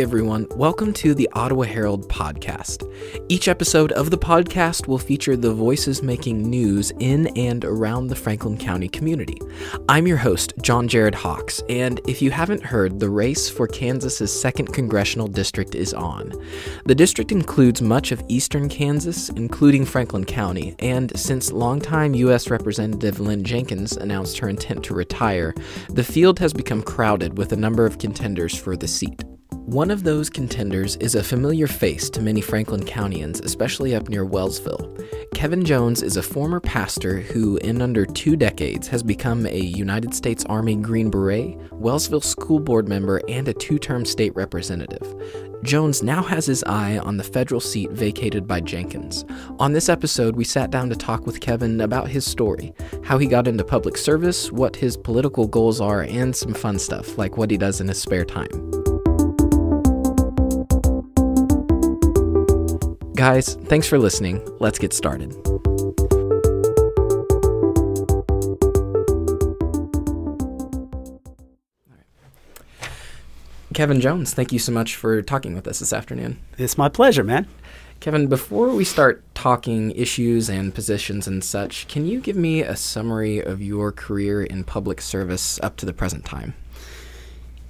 everyone. Welcome to the Ottawa Herald Podcast. Each episode of the podcast will feature the voices making news in and around the Franklin County community. I'm your host, John Jared Hawks, and if you haven't heard, the race for Kansas's 2nd Congressional District is on. The district includes much of eastern Kansas, including Franklin County, and since longtime U.S. Representative Lynn Jenkins announced her intent to retire, the field has become crowded with a number of contenders for the seat. One of those contenders is a familiar face to many Franklin Countyans, especially up near Wellsville. Kevin Jones is a former pastor who, in under 2 decades, has become a United States Army Green Beret, Wellsville School Board member, and a 2-term state representative. Jones now has his eye on the federal seat vacated by Jenkins. On this episode, we sat down to talk with Kevin about his story, how he got into public service, what his political goals are, and some fun stuff, like what he does in his spare time. Guys, thanks for listening. Let's get started. Kevin Jones, thank you so much for talking with us this afternoon. It's my pleasure, man. Kevin, before we start talking issues and positions and such, can you give me a summary of your career in public service up to the present time?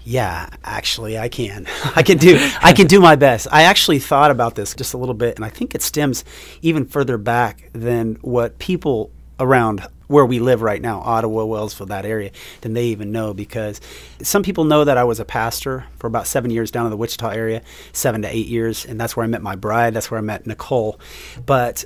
Yeah, actually, I can. I can do my best. I actually thought about this just a little bit, and I think it stems even further back than what people around where we live right now, Ottawa, Wellsville, that area, than they even know, because some people know that I was a pastor for about 7 years down in the Wichita area, 7 to 8 years, and that's where I met my bride. That's where I met Nicole. But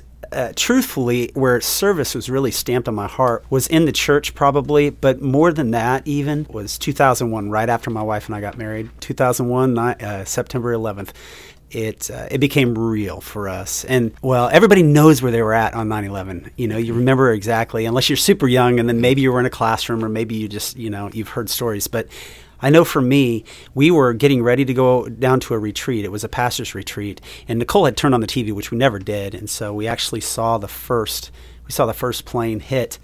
truthfully, where service was really stamped on my heart was in the church probably, but more than that even was 2001, right after my wife and I got married. 2001, September 11th. It became real for us. And, well, everybody knows where they were at on 9/11. You know, you remember exactly, unless you're super young, and then maybe you were in a classroom, or maybe you just, you've heard stories. But I know for me, we were getting ready to go down to a retreat. It was a pastor's retreat, and Nicole had turned on the TV, which we never did, and so we actually saw the first plane hit.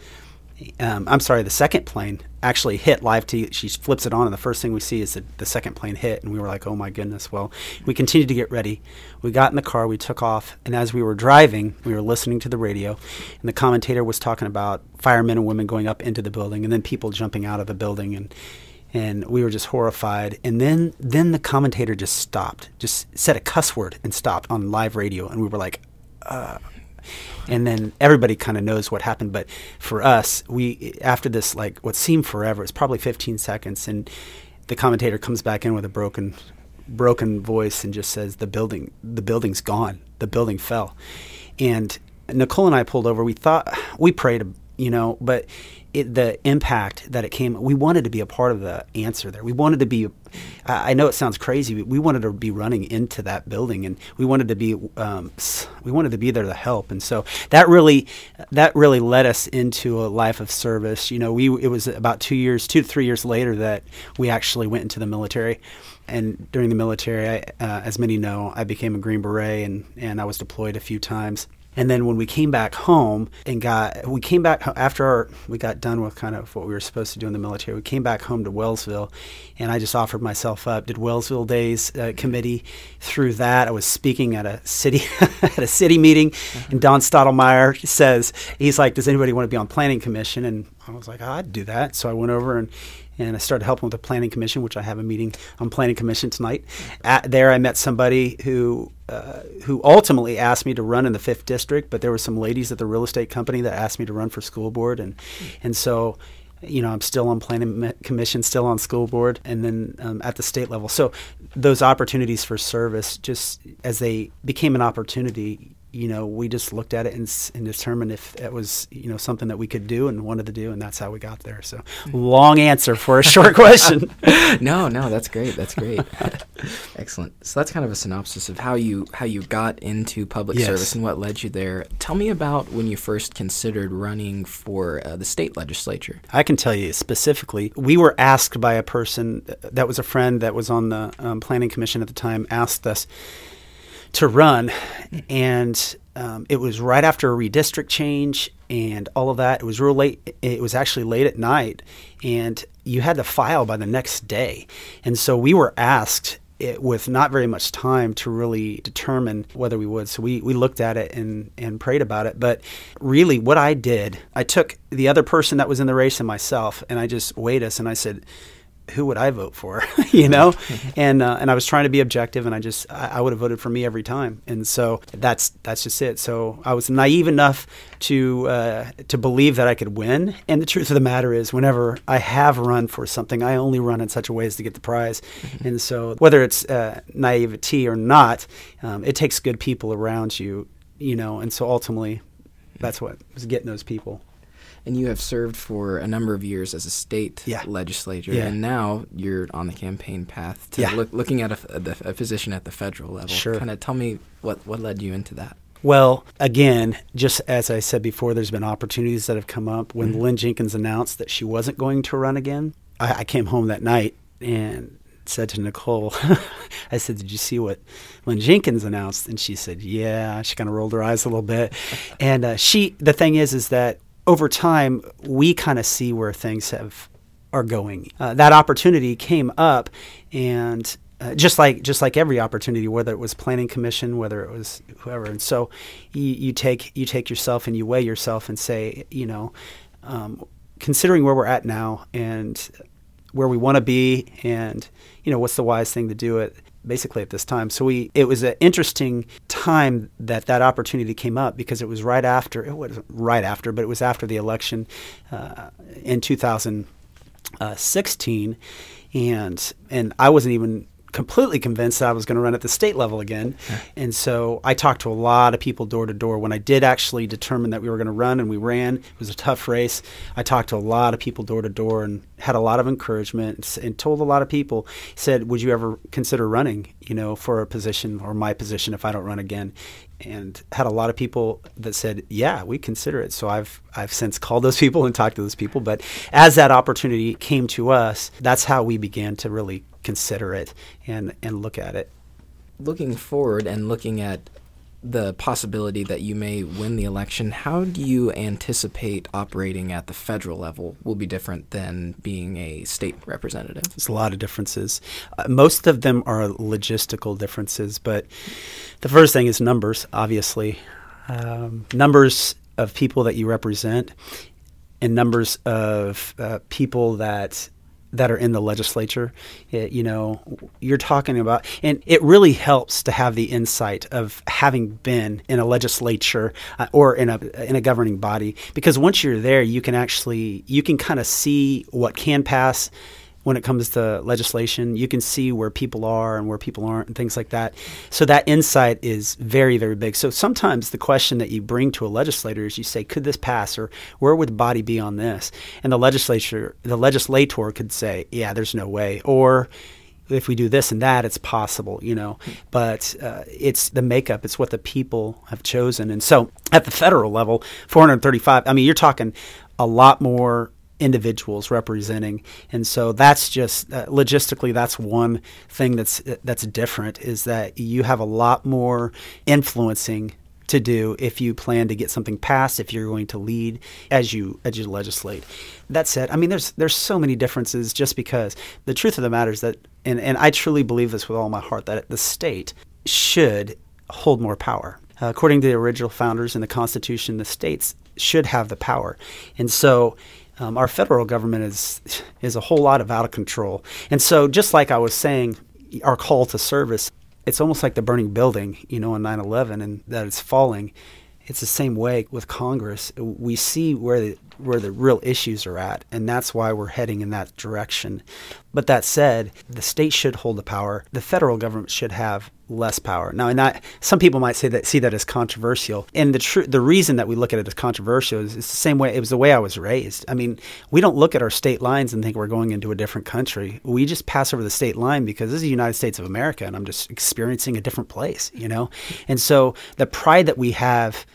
The second plane actually hit live. She flips it on, and the first thing we see is the second plane hit, and we were like, oh my goodness. Well, we continued to get ready. We got in the car, we took off, and as we were driving, we were listening to the radio, and the commentator was talking about firemen and women going up into the building, and then people jumping out of the building, and we were just horrified. And then the commentator just stopped, just said a cuss word and stopped on live radio, and we were like, and then everybody kind of knows what happened. But for us, after this, like what seemed forever, it's probably 15 seconds, and the commentator comes back in with a broken voice and just says, the building's gone. The building fell. And Nicole and I pulled over. We prayed, but the impact that it came, we wanted to be a part of the answer there. We wanted to be, I know it sounds crazy, but we wanted to be running into that building, and we wanted to be there to help. And so that really led us into a life of service. It was about 2 to 3 years later that we actually went into the military. And during the military, as many know, I became a Green Beret, and I was deployed a few times. And then when we came back home after we got done with kind of what we were supposed to do in the military, we came back home to Wellsville, and I just offered myself up, did Wellsville Days committee. Through that, I was speaking at a city meeting, and Don Stottlemyre he's like, does anybody want to be on planning commission? And I was like, I'd do that. So I went over and I started helping with the planning commission, which I have a meeting on planning commission tonight. There I met somebody who ultimately asked me to run in the 5th district, but there were some ladies at the real estate company that asked me to run for school board, and so I'm still on planning commission, still on school board, and then at the state level. So those opportunities for service, just as they became an opportunity, we just looked at it and determined if it was, something that we could do and wanted to do, and that's how we got there. So long answer for a short question. No, that's great. That's great. Excellent. So that's kind of a synopsis of how you got into public service and what led you there. Tell me about when you first considered running for the state legislature. I can tell you specifically, we were asked by a person that was a friend that was on the planning commission at the time, asked us to run, and it was right after a redistrict change and all of that. It was real late. It was actually late at night, and you had to file by the next day. And so we were asked with not very much time to really determine whether we would. So we looked at it and prayed about it. But really what I did, I took the other person that was in the race and myself, and I just weighed us, and I said, who would I vote for? And I was trying to be objective, and I would have voted for me every time. And so that's just it. So I was naive enough to believe that I could win. And the truth of the matter is, whenever I have run for something, I only run in such a way as to get the prize. Mm-hmm. And so whether it's naivety or not, it takes good people around you, and so ultimately that's what was getting those people. And you have served for a number of years as a state legislator, and now you're on the campaign path to looking at a position at the federal level. Sure. Kind of tell me what led you into that. Well, again, just as I said before, there's been opportunities that have come up. When Lynn Jenkins announced that she wasn't going to run again, I came home that night and said to Nicole, I said, did you see what Lynn Jenkins announced? And she said, yeah. She kind of rolled her eyes a little bit. And the thing is that over time, we kind of see where things are going. That opportunity came up, and just like every opportunity, whether it was planning commission, whether it was whoever, and so you take yourself and you weigh yourself and say, considering where we're at now and where we want to be, and what's the wise thing to do it basically at this time. So it was an interesting time that opportunity came up, because it was but it was after the election in 2016, and I wasn't even completely convinced that I was going to run at the state level again. Yeah. And so I talked to a lot of people door to door. When I did actually determine that we were going to run, and we ran, it was a tough race. I talked to a lot of people door to door and had a lot of encouragement, and told a lot of people, said, would you ever consider running, for a position, or my position, if I don't run again? And had a lot of people that said, yeah, we consider it. So I've since called those people and talked to those people. But as that opportunity came to us, that's how we began to really consider it and look at it. Looking forward and looking at the possibility that you may win the election, how do you anticipate operating at the federal level will be different than being a state representative? There's a lot of differences. Most of them are logistical differences, but the first thing is numbers, obviously. Numbers of people that you represent, and numbers of people that are in the legislature. You're talking about, and it really helps to have the insight of having been in a legislature or in a governing body, because once you're there, you can kind of see what can pass when it comes to legislation. You can see where people are and where people aren't and things like that. So that insight is very, very big. So sometimes the question that you bring to a legislator is, you say, could this pass, or where would the body be on this? And the legislator could say, yeah, there's no way. Or if we do this and that, it's possible, But it's the makeup. It's what the people have chosen. And so at the federal level, 435, you're talking a lot more individuals representing, and so that's just logistically, that's one thing that's different, is that you have a lot more influencing to do if you plan to get something passed, if you're going to lead as you legislate. That said, there's so many differences, just because the truth of the matter is that, and I truly believe this with all my heart, that the state should hold more power. According to the original founders in the Constitution, the states should have the power, and so our federal government is a whole lot of out of control. And so, just like I was saying, our call to service, it's almost like the burning building, on 9/11, and that it's falling. It's the same way with Congress. We see where the real issues are at, and that's why we're heading in that direction. But that said, the state should hold the power. The federal government should have less power. Now, some people might see that as controversial, and the reason that we look at it as controversial is it's the same way. It was the way I was raised. We don't look at our state lines and think we're going into a different country. We just pass over the state line because this is the United States of America, and I'm just experiencing a different place, And so the pride that we have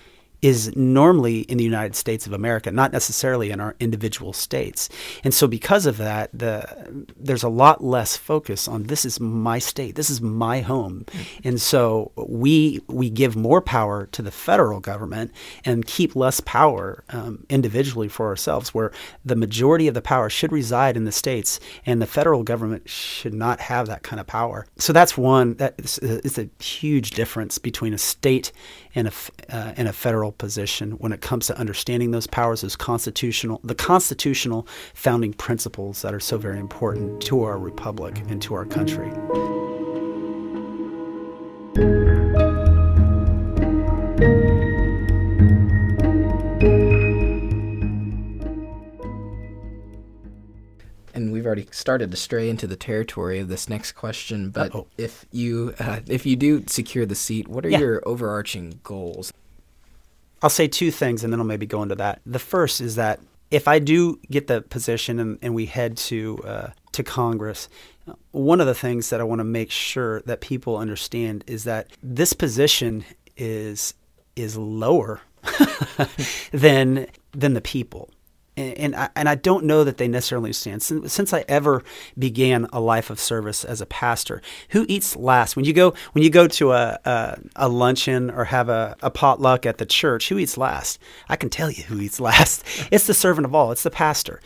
is normally in the United States of America, not necessarily in our individual states. And so because of that, there's a lot less focus on this is my state, this is my home. And so we give more power to the federal government and keep less power individually for ourselves, where the majority of the power should reside in the states, and the federal government should not have that kind of power. So that's one, it's a huge difference between a state and a federal position when it comes to understanding those powers, the constitutional founding principles that are so very important to our republic and to our country. And we've already started to stray into the territory of this next question, but if you do secure the seat, what are your overarching goals? I'll say two things, and then I'll maybe go into that. The first is that if I do get the position and we head to Congress, one of the things that I want to make sure that people understand is that this position is lower than the people. And I don't know that they necessarily understand. Since I ever began a life of service as a pastor, who eats last? When you go to a luncheon or have a potluck at the church, who eats last? I can tell you who eats last. It's the servant of all. It's the pastor,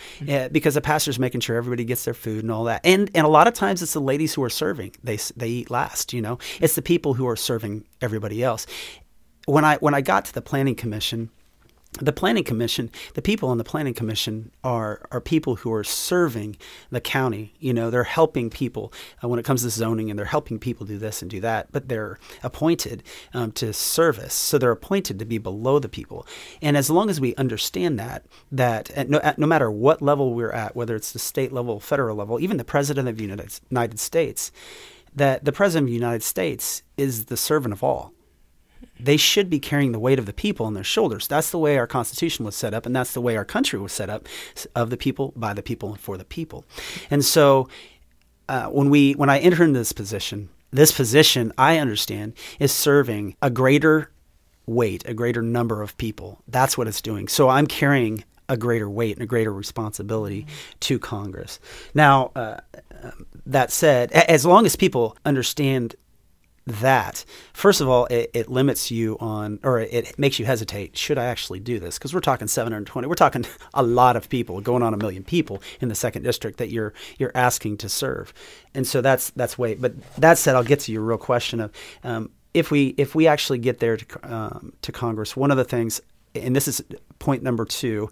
because the pastor's making sure everybody gets their food and all that. And a lot of times it's the ladies who are serving. They eat last. It's the people who are serving everybody else. When I got to the Planning Commission. The people on the Planning Commission are people who are serving the county. They're helping people when it comes to zoning, and they're helping people do this and do that, but they're appointed to service. So they're appointed to be below the people. And as long as we understand that no matter what level we're at, whether it's the state level, federal level, even the President of the United States, that the President of the United States is the servant of all. They should be carrying the weight of the people on their shoulders. That's the way our Constitution was set up, and that's the way our country was set up, of the people, by the people, and for the people. And so when I enter into this position, I understand, is serving a greater weight, a greater number of people. That's what it's doing. So I'm carrying a greater weight and a greater responsibility to Congress. Now, that said, as long as people understand that, first of all, it limits you on, or it makes you hesitate. Should I actually do this? Because we're talking 720. We're talking a lot of people, going on 1 million people in the 2nd District that you're asking to serve. And so that's weight. But that said, I'll get to your real question of if we actually get there to Congress. One of the things, and this is point number 2,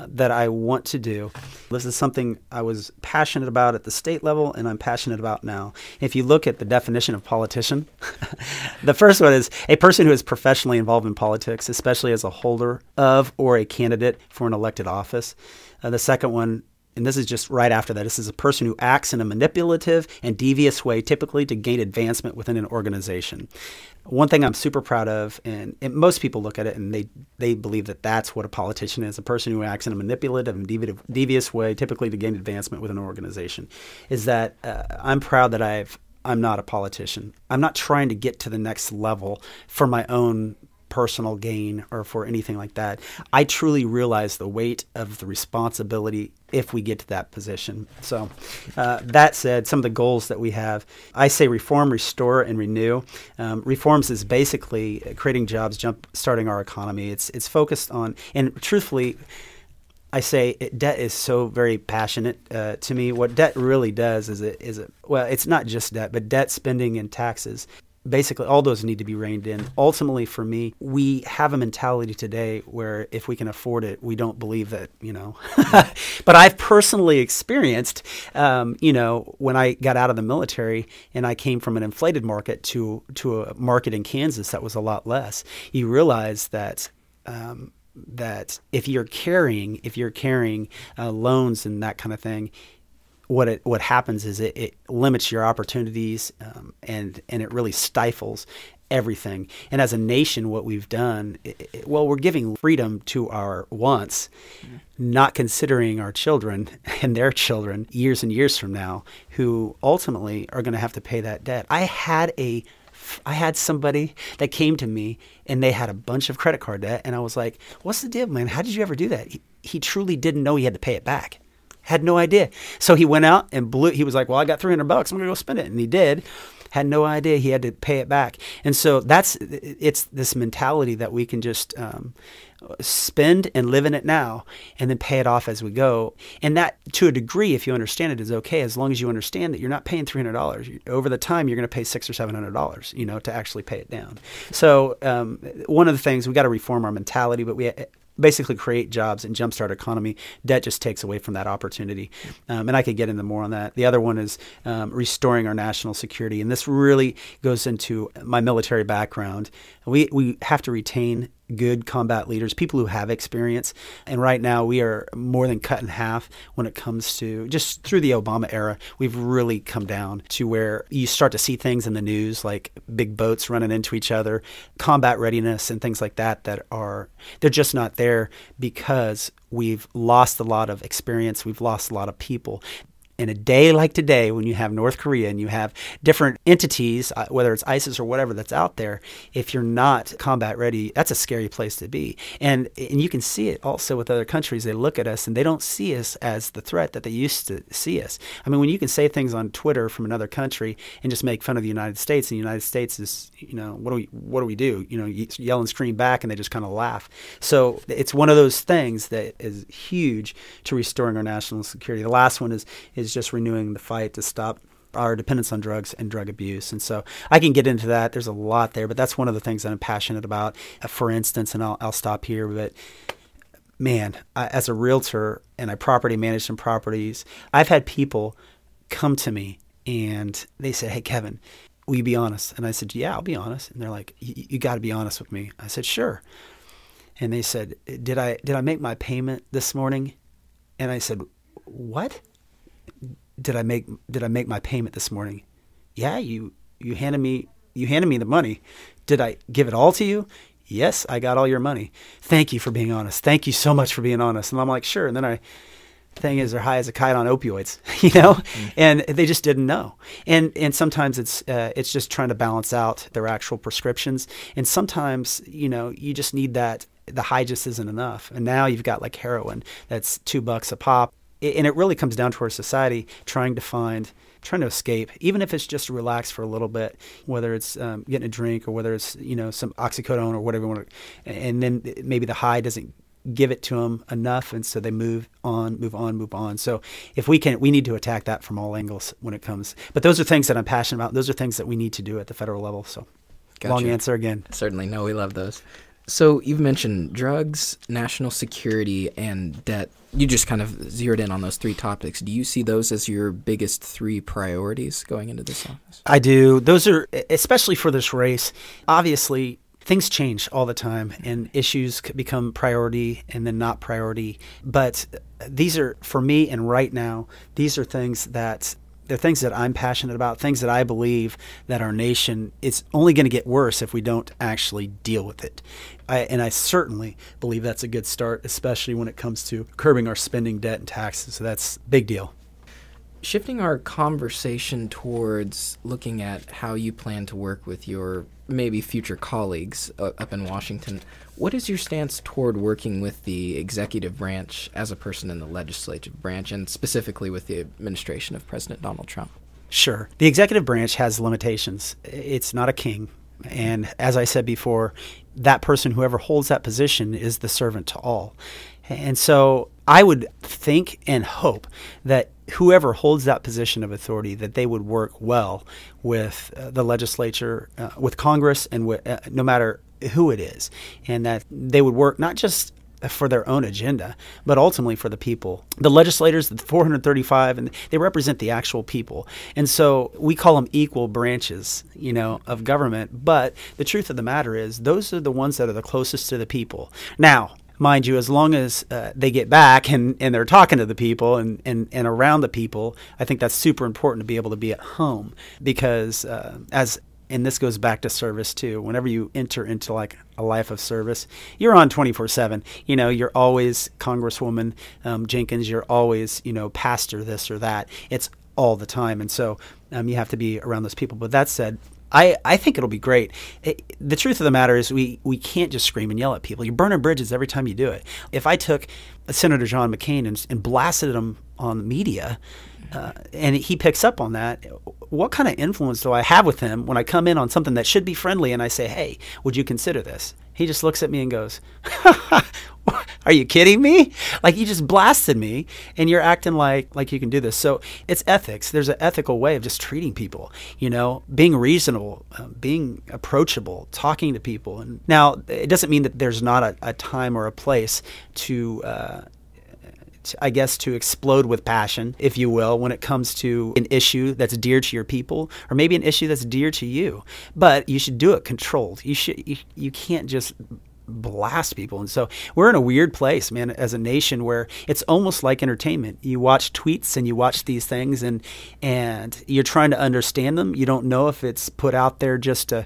that I want to do. This is something I was passionate about at the state level, and I'm passionate about now. If you look at the definition of politician, the first one is a person who is professionally involved in politics, especially as a holder of or a candidate for an elected office. The second one, and this is just right after that, this is a person who acts in a manipulative and devious way, typically to gain advancement within an organization. One thing I'm super proud of, and most people look at it and they believe that that's what a politician is, a person who acts in a manipulative and devious way, typically to gain advancement within an organization, is that I'm proud that I'm not a politician. I'm not trying to get to the next level for my own personal gain or for anything like that. I truly realize the weight of the responsibility if we get to that position. So that said, some of the goals that we have, I say reform, restore, and renew. Reforms is basically creating jobs, starting our economy. It's focused on, and truthfully, I say debt is so very passionate to me. What debt really does is well, it's not just debt, but debt, spending, and taxes. Basically, all those need to be reined in. Ultimately, for me, we have a mentality today where if we can afford it, we don't believe that, But I've personally experienced, when I got out of the military and I came from an inflated market to a market in Kansas that was a lot less, you realize that if you're carrying loans and that kind of thing, what happens is it limits your opportunities and it really stifles everything. And as a nation, what we've done, we're giving freedom to our wants, not considering our children and their children years and years from now, who ultimately are going to have to pay that debt. I had a I had somebody that came to me and they had a bunch of credit card debt. And I was like, what's the deal, man? How did you ever do that? He truly didn't know he had to pay it back. Had no idea. So he went out and he was like, well, I got $300. I'm going to go spend it. And he did. Had no idea he had to pay it back. And so it's this mentality that we can just spend and live in it now and then pay it off as we go. And that, to a degree, if you understand it, is okay, as long as you understand that you're not paying $300. Over the time, you're going to pay $600 or $700, to actually pay it down. So one of the things, we got to reform our mentality, but we basically create jobs and jumpstart economy. Debt just takes away from that opportunity. And I could get into more on that. The other one is restoring our national security. And this really goes into my military background. We have to retain good combat leaders, people who have experience. And right now we are more than cut in half when it comes to, just through the Obama era, we've really come down to where you start to see things in the news like big boats running into each other, combat readiness and things like that they're just not there because we've lost a lot of experience. We've lost a lot of people. In a day like today, when you have North Korea and you have different entities, whether it's ISIS or whatever that's out there, if you're not combat ready, that's a scary place to be. And you can see it also with other countries. They look at us and they don't see us as the threat that they used to see us. I mean, when you can say things on Twitter from another country and just make fun of the United States, and the United States is, what do we do? You yell and scream back and they just kind of laugh. So it's one of those things that is huge to restoring our national security. The last one is just renewing the fight to stop our dependence on drugs and drug abuse. And so I can get into that. There's a lot there, but that's one of the things that I'm passionate about. For instance, and I'll stop here, but man, as a realtor and I property manage some properties, I've had people come to me and they said, hey, Kevin, will you be honest? And I said, yeah, I'll be honest. And they're like, you got to be honest with me. I said, sure. And they said, did I make my payment this morning? And I said, what? Did I make my payment this morning? Yeah, you handed me the money. Did I give it all to you? Yes, I got all your money. Thank you for being honest. Thank you so much for being honest. And I'm like, sure. And then thing is, they're high as a kite on opioids, and they just didn't know. And sometimes it's just trying to balance out their actual prescriptions. And sometimes, you just need that. The high just isn't enough. And now you've got like heroin that's $2 a pop. And it really comes down to our society trying to escape, even if it's just to relax for a little bit, whether it's getting a drink or whether it's, some oxycodone or whatever you want to, and then maybe the high doesn't give it to them enough. And so they move on. So if we need to attack that from all angles when it comes. But those are things that I'm passionate about. Those are things that we need to do at the federal level. So Gotcha. Long answer again. Certainly. No, we love those. So you've mentioned drugs, national security, and debt. You just kind of zeroed in on those three topics. Do you see those as your biggest three priorities going into this office? I do. Those are, especially for this race, obviously things change all the time and issues could become priority and then not priority. But these are, for me and right now, these are things that they're things that I'm passionate about, things that I believe that our nation, it's only going to get worse if we don't actually deal with it. And I certainly believe that's a good start, especially when it comes to curbing our spending, debt, and taxes. So that's a big deal. Shifting our conversation towards looking at how you plan to work with your maybe future colleagues up in Washington, what is your stance toward working with the executive branch as a person in the legislative branch, and specifically with the administration of President Donald Trump? Sure. The executive branch has limitations. It's not a king. And as I said before, that person, whoever holds that position, is the servant to all. And so I would think and hope that whoever holds that position of authority, that they would work well with the legislature, with Congress, and no matter who it is, and that they would work not just for their own agenda, but ultimately for the people. The legislators, the 435, and they represent the actual people. And so we call them equal branches, of government. But the truth of the matter is those are the ones that are the closest to the people. Now, mind you, as long as they get back and they're talking to the people and around the people, I think that's super important to be able to be at home because and this goes back to service too. Whenever you enter into like a life of service, you're on 24/7. You're always Congresswoman Jenkins. You're always, pastor this or that. It's all the time. And so you have to be around those people. But that said, I think it'll be great. The truth of the matter is we can't just scream and yell at people. You're burning bridges every time you do it. If I took Senator John McCain and blasted him on the media, and he picks up on that, what kind of influence do I have with him when I come in on something that should be friendly and I say, hey, would you consider this? He just looks at me and goes, are you kidding me? Like, you just blasted me and you're acting like you can do this. So it's ethics. There's an ethical way of just treating people, being reasonable, being approachable, talking to people. And now it doesn't mean that there's not a time or a place to explode with passion, if you will, when it comes to an issue that's dear to your people, or maybe an issue that's dear to you. But you should do it controlled. You can't just blast people. And so we're in a weird place, man, as a nation, where it's almost like entertainment. You watch tweets and you watch these things and you're trying to understand them. You don't know if it's put out there just to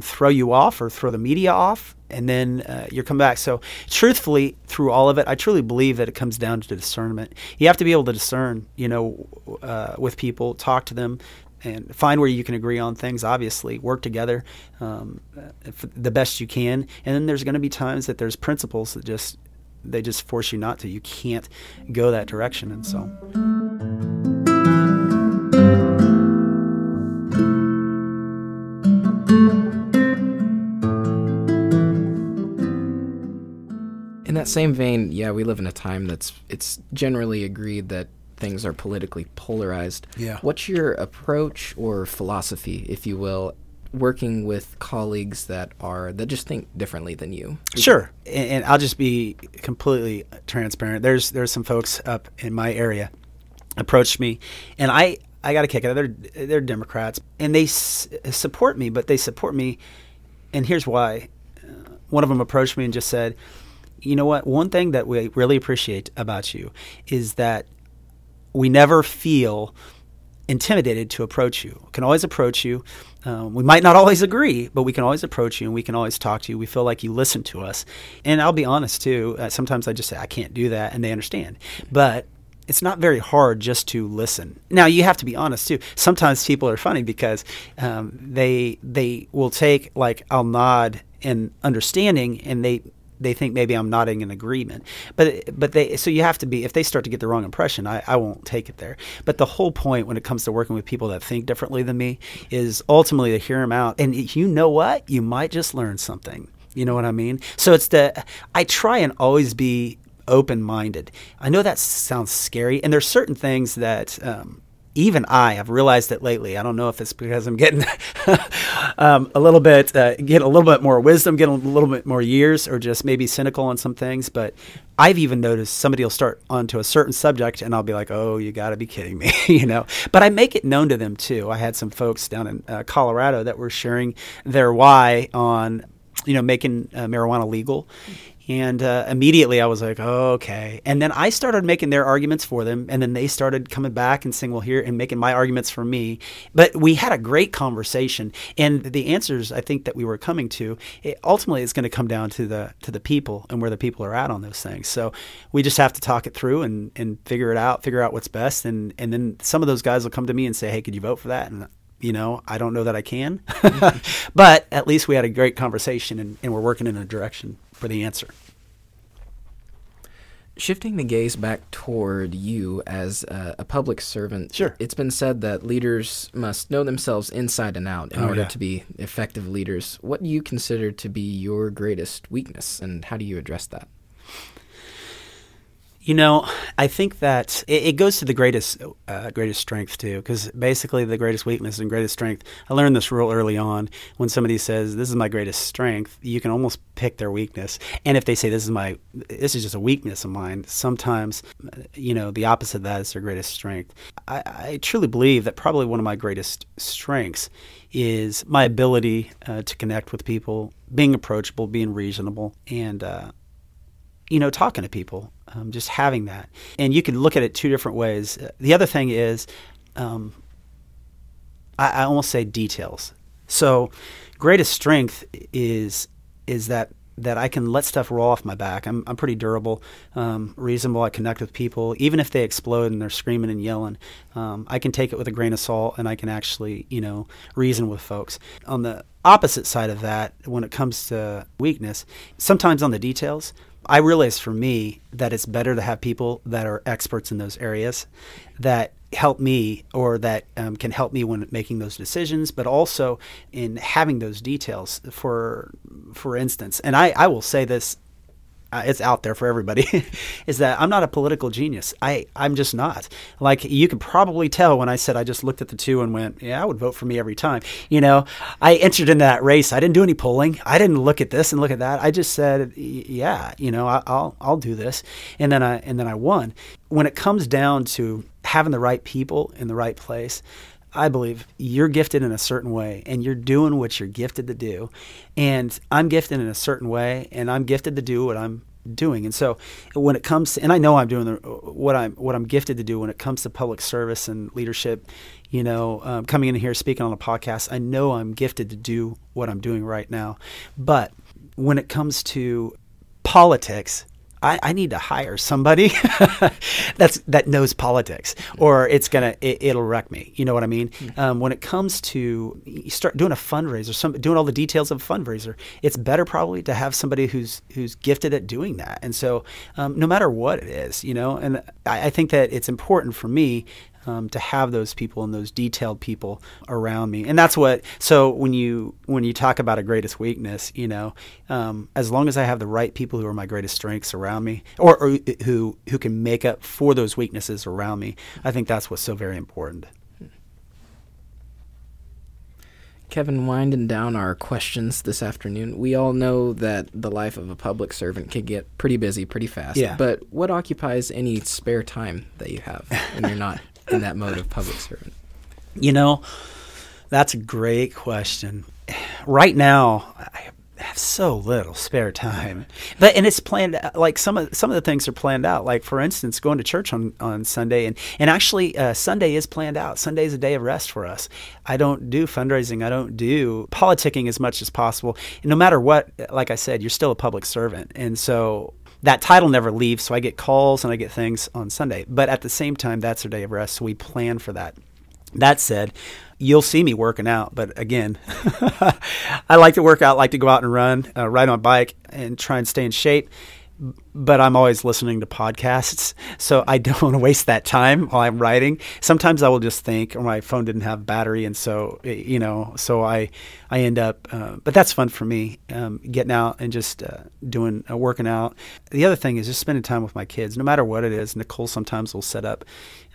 throw you off or throw the media off. And then you come back. So truthfully, through all of it, I truly believe that it comes down to discernment. You have to be able to discern, with people, talk to them, and find where you can agree on things, obviously, work together the best you can. And then there's going to be times that there's principles that they just force you not to. You can't go that direction. And so... In that same vein, yeah, we live in a time it's generally agreed that things are politically polarized. Yeah. What's your approach or philosophy, if you will, working with colleagues that just think differently than you? Sure. And I'll just be completely transparent. There's some folks up in my area approached me, and I got a kick out of it. They're Democrats, and they support me, but they support me, and here's why. One of them approached me and just said, you know what? One thing that we really appreciate about you is that we never feel intimidated to approach you. We can always approach you. We might not always agree, but we can always approach you and we can always talk to you. We feel like you listen to us. And I'll be honest too, sometimes I just say, I can't do that, and they understand. But it's not very hard just to listen. Now, you have to be honest too. Sometimes people are funny because they will take, like, I'll nod in understanding, and they think maybe I'm nodding in agreement. So you have to be, if they start to get the wrong impression, I won't take it there. But the whole point when it comes to working with people that think differently than me is ultimately to hear them out. And you know what? You might just learn something. You know what I mean? So I try and always be open-minded. I know that sounds scary, and there's certain things that even I have realized it lately. I don't know if it's because I'm getting getting a little bit more wisdom, getting a little bit more years, or just maybe cynical on some things. But I've even noticed somebody will start onto a certain subject, and I'll be like, "Oh, you got to be kidding me," But I make it known to them too. I had some folks down in Colorado that were sharing their why on, making marijuana legal. And immediately I was like, oh, okay. And then I started making their arguments for them. And then they started coming back and saying, well, here, and making my arguments for me. But we had a great conversation. And the answers I think that we were coming to, ultimately it's going to come down to the people and where the people are at on those things. So we just have to talk it through and figure out what's best. And then some of those guys will come to me and say, hey, could you vote for that? And I don't know that I can. But at least we had a great conversation, and we're working in a direction for the answer. Shifting the gaze back toward you as a public servant, sure. It's been said that leaders must know themselves inside and out in order to be effective leaders. What do you consider to be your greatest weakness, and how do you address that? I think that it goes to the greatest strength too, because basically the greatest weakness and greatest strength, I learned this real early on. When somebody says, this is my greatest strength, you can almost pick their weakness. And if they say, this is just a weakness of mine, sometimes, the opposite of that is their greatest strength. I truly believe that probably one of my greatest strengths is my ability to connect with people, being approachable, being reasonable, and talking to people, just having that. And you can look at it two different ways. The other thing is, I almost say details. So greatest strength is that that I can let stuff roll off my back. I'm pretty durable, reasonable. I connect with people. Even if they explode and they're screaming and yelling, I can take it with a grain of salt, and I can actually, reason with folks. On the opposite side of that, when it comes to weakness, sometimes on the details, I realize for me that it's better to have people that are experts in those areas that help me, or that can help me when making those decisions, but also in having those details. For instance, and I will say this, it's out there for everybody, is that I'm not a political genius. I'm just not. Like, you could probably tell when I said I just looked at the two and went, yeah, I would vote for me every time. I entered in that race. I didn't do any polling. I didn't look at this and look at that. I just said, yeah, I'll do this. And then I won. When it comes down to having the right people in the right place, I believe you're gifted in a certain way, and you're doing what you're gifted to do. And I'm gifted in a certain way, and I'm gifted to do what I'm doing. And so when it comes to, and I know I'm doing what I'm gifted to do when it comes to public service and leadership, coming in here speaking on a podcast, I know I'm gifted to do what I'm doing right now. But when it comes to politics, I need to hire somebody that knows politics, or it'll wreck me. You know what I mean? When it comes to, you start doing a fundraiser, doing all the details of a fundraiser, it's better probably to have somebody who's gifted at doing that. And so, no matter what it is, and I think that it's important for me to have those people and those detailed people around me. And that's so when you talk about a greatest weakness, as long as I have the right people who are my greatest strengths around me, or who can make up for those weaknesses around me, I think that's what's so very important. Kevin, winding down our questions this afternoon, we all know that the life of a public servant can get pretty busy pretty fast. Yeah. But what occupies any spare time that you have when you're not in that mode of public servant? That's a great question. Right now, I have so little spare time, and it's planned. Like some of the things are planned out. Like, for instance, going to church on Sunday, and actually Sunday is planned out. Sunday is a day of rest for us. I don't do fundraising. I don't do politicking as much as possible. And no matter what, like I said, you're still a public servant, and so that title never leaves. So I get calls and I get things on Sunday, but at the same time, that's our day of rest. So we plan for that. That said, you'll see me working out, but again, I like to work out, like to go out and run, ride on a bike, and try and stay in shape. But I'm always listening to podcasts, so I don't want to waste that time while I'm writing. Sometimes I will just think, or my phone didn't have battery, and so so I end up. But that's fun for me, getting out and just working out. The other thing is just spending time with my kids, no matter what it is. Nicole sometimes will set up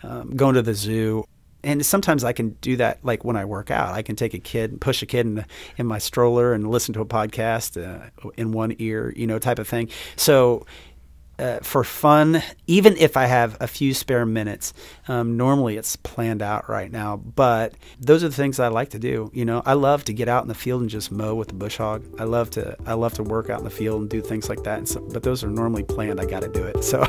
going to the zoo. And sometimes I can do that, like when I work out. I can take push a kid in my stroller and listen to a podcast in one ear, type of thing. So for fun, even if I have a few spare minutes, normally it's planned out right now. But those are the things I like to do. I love to get out in the field and just mow with the bush hog. I love to work out in the field and do things like that. But those are normally planned. I got to do it. So,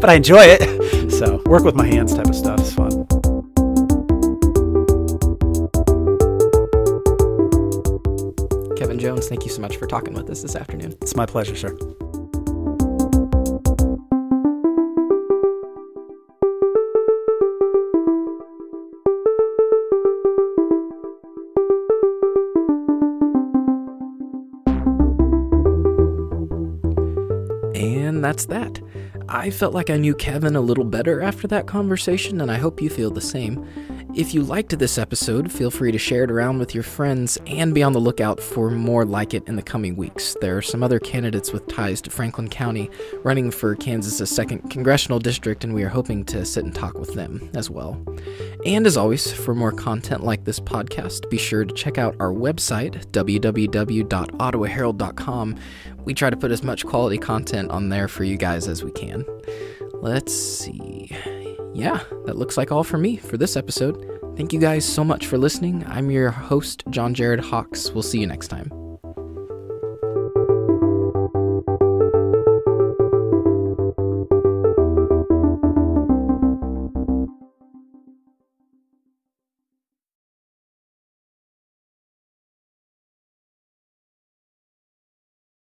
but I enjoy it. So work with my hands type of stuff is fun. Kevin Jones, thank you so much for talking with us this afternoon. It's my pleasure, sir. And that's that. I felt like I knew Kevin a little better after that conversation, and I hope you feel the same. If you liked this episode, feel free to share it around with your friends and be on the lookout for more like it in the coming weeks. There are some other candidates with ties to Franklin County running for Kansas's 2nd congressional district, and we are hoping to sit and talk with them as well. And as always, for more content like this podcast, be sure to check out our website, www.ottawaherald.com. We try to put as much quality content on there for you guys as we can. Let's see. Yeah, that looks like all for me for this episode. Thank you guys so much for listening. I'm your host, John Jared Hawks. We'll see you next time.